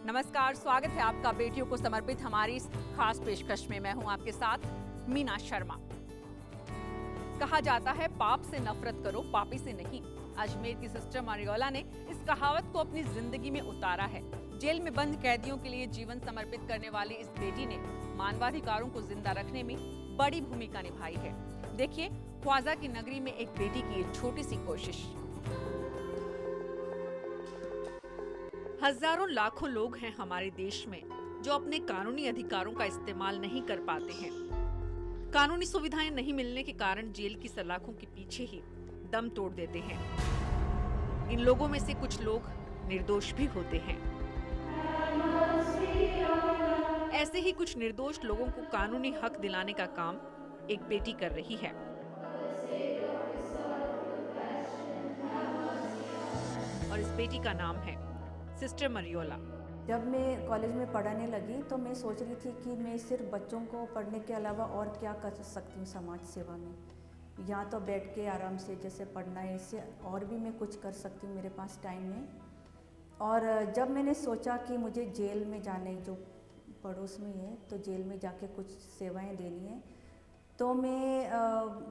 नमस्कार, स्वागत है आपका बेटियों को समर्पित हमारी इस खास पेशकश में। मैं हूं आपके साथ मीना शर्मा। कहा जाता है पाप से नफरत करो, पापी से नहीं। अजमेर की सिस्टर मरियोला ने इस कहावत को अपनी जिंदगी में उतारा है। जेल में बंद कैदियों के लिए जीवन समर्पित करने वाली इस बेटी ने मानवाधिकारों को जिंदा रखने में बड़ी भूमिका निभाई है। देखिए ख्वाजा की नगरी में एक बेटी की एक छोटी सी कोशिश। हजारों लाखों लोग हैं हमारे देश में जो अपने कानूनी अधिकारों का इस्तेमाल नहीं कर पाते हैं। कानूनी सुविधाएं नहीं मिलने के कारण जेल की सलाखों के पीछे ही दम तोड़ देते हैं। इन लोगों में से कुछ लोग निर्दोष भी होते हैं। ऐसे ही कुछ निर्दोष लोगों को कानूनी हक दिलाने का काम एक बेटी कर रही है। और इस बेटी का नाम है सिस्टर मरियोला। जब मैं कॉलेज में पढ़ने लगी तो मैं सोच रही थी कि मैं सिर्फ बच्चों को पढ़ने के अलावा और क्या कर सकती हूँ समाज सेवा में। यहाँ तो बैठ के आराम से जैसे पढ़ना है, इससे और भी मैं कुछ कर सकती हूँ, मेरे पास टाइम है। और जब मैंने सोचा कि मुझे जेल में जाने, जो पड़ोस में है, तो जेल में जाके कुछ सेवाएं देनी है, तो मैं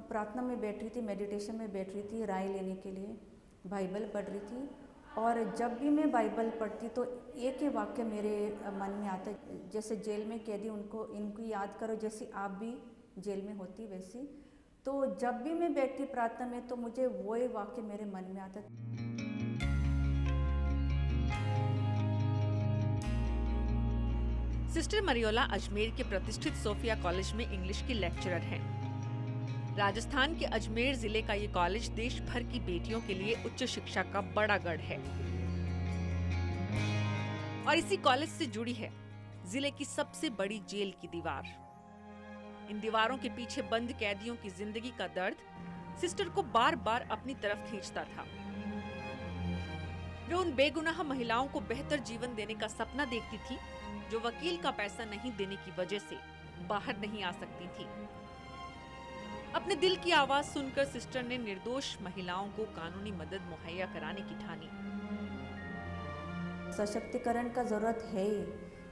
प्रार्थना में बैठ रही थी, मेडिटेशन में बैठ रही थी, राय लेने के लिए बाइबल पढ़ रही थी। और जब भी मैं बाइबल पढ़ती तो एक ही वाक्य मेरे मन में आता, जैसे जेल में कैदी इनको याद करो जैसे आप भी जेल में होती वैसी। तो जब भी मैं बैठती प्रार्थना में तो मुझे वो ही वाक्य मेरे मन में आता। सिस्टर मरियोला अजमेर के प्रतिष्ठित सोफिया कॉलेज में इंग्लिश की लेक्चरर हैं। राजस्थान के अजमेर जिले का ये कॉलेज देश भर की बेटियों के लिए उच्च शिक्षा का बड़ा गढ़ है। और इसी कॉलेज से जुड़ी है जिले की सबसे बड़ी जेल की दीवार। इन दीवारों के पीछे बंद कैदियों की जिंदगी का दर्द सिस्टर को बार बार अपनी तरफ खींचता था। वे उन बेगुनाह महिलाओं को बेहतर जीवन देने का सपना देखती थी जो वकील का पैसा नहीं देने की वजह से बाहर नहीं आ सकती थी। अपने दिल की आवाज सुनकर सिस्टर ने निर्दोष महिलाओं को कानूनी मदद मुहैया कराने की ठानी। सशक्तिकरण का जरूरत है ही,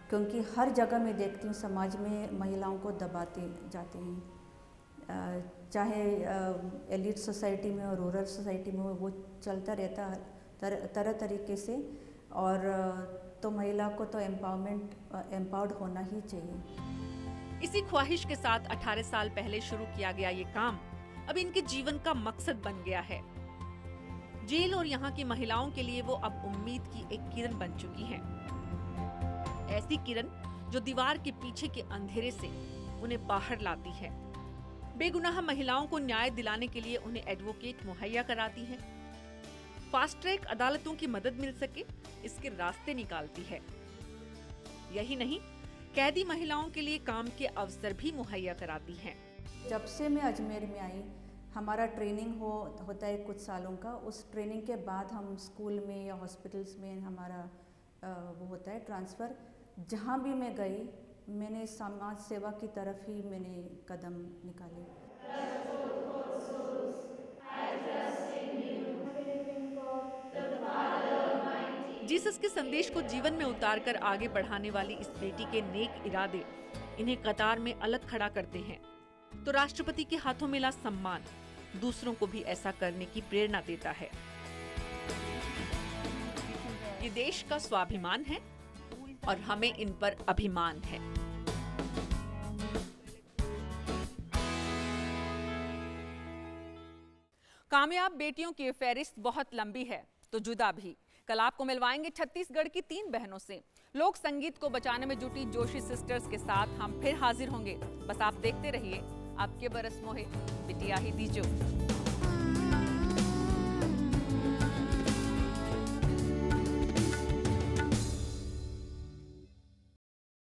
क्योंकि हर जगह मैं देखती हूँ समाज में महिलाओं को दबाते जाते हैं। चाहे एलिट सोसाइटी में और रूरल सोसाइटी में वो चलता रहता तरह तरीके से। और तो महिला को तो एम्पावर्ड होना ही चाहिए। इसी ख्वाहिश के साथ 18 साल पहले शुरू किया गया ये काम अब इनके जीवन का मकसद बन गया है। जेल और यहाँ की महिलाओं के लिए वो अब उम्मीद की एक किरण बन चुकी हैं। ऐसी किरण जो दीवार के पीछे के अंधेरे से उन्हें बाहर लाती है। बेगुनाह महिलाओं को न्याय दिलाने के लिए उन्हें एडवोकेट मुहैया कराती है। फास्ट ट्रैक अदालतों की मदद मिल सके इसके रास्ते निकालती है। यही नहीं, कैदी महिलाओं के लिए काम के अवसर भी मुहैया कराती हैं। जब से मैं अजमेर में आई, हमारा ट्रेनिंग होता है कुछ सालों का। उस ट्रेनिंग के बाद हम स्कूल में या हॉस्पिटल्स में हमारा वो होता है ट्रांसफ़र। जहाँ भी मैं गई मैंने समाज सेवा की तरफ ही मैंने कदम निकाले। जीसस के संदेश को जीवन में उतारकर आगे बढ़ाने वाली इस बेटी के नेक इरादे इन्हें कतार में अलग खड़ा करते हैं। तो राष्ट्रपति के हाथों मिला सम्मान दूसरों को भी ऐसा करने की प्रेरणा देता है। ये देश का स्वाभिमान है और हमें इन पर अभिमान है। कामयाब बेटियों की फहरिस्त बहुत लंबी है तो जुदा भी। कल आपको मिलवाएंगे छत्तीसगढ़ की 3 बहनों से। लोक संगीत को बचाने में जुटी जोशी सिस्टर्स के साथ हम फिर हाजिर होंगे। बस आप देखते रहिए आपके बरस मोहे बिटिया ही दीजो।